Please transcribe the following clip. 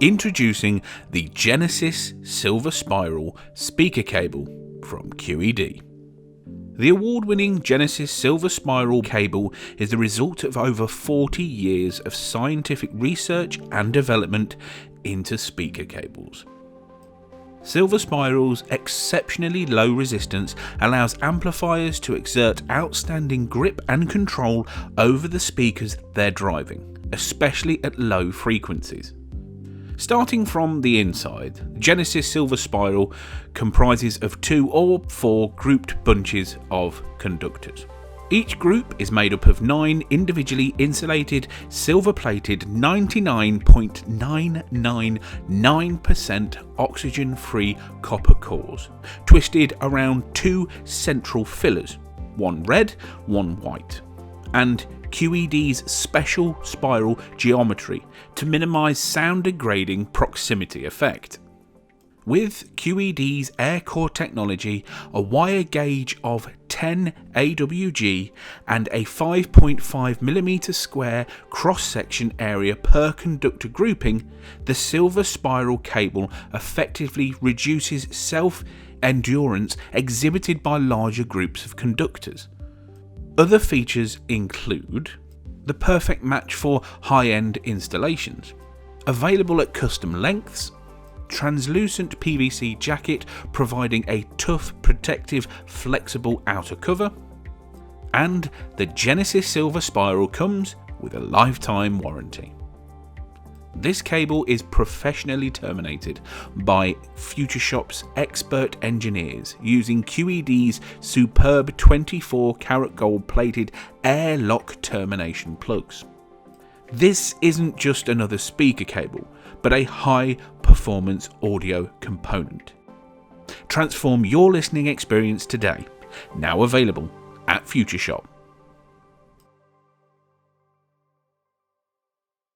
Introducing the Genesis Silver Spiral speaker cable from QED. The award-winning Genesis Silver Spiral cable is the result of over 40 years of scientific research and development into speaker cables. Silver Spiral's exceptionally low resistance allows amplifiers to exert outstanding grip and control over the speakers they're driving, especially at low frequencies. Starting from the inside, Genesis Silver Spiral comprises of 2 or 4 grouped bunches of conductors. Each group is made up of 9 individually insulated, silver-plated 99.999% oxygen-free copper cores, twisted around 2 central fillers, one red, one white, and QED's special spiral geometry to minimise sound degrading proximity effect. With QED's air core technology, a wire gauge of 10 AWG and a 5.5mm square cross-section area per conductor grouping, the Silver Spiral cable effectively reduces self-endurance exhibited by larger groups of conductors. Other features include the perfect match for high-end installations, available at custom lengths, translucent PVC jacket providing a tough, protective, flexible outer cover, and the Genesis Silver Spiral comes with a lifetime warranty. This cable is professionally terminated by FutureShop's expert engineers using QED's superb 24-karat gold-plated air-lock termination plugs. This isn't just another speaker cable, but a high-performance audio component. Transform your listening experience today, now available at FutureShop.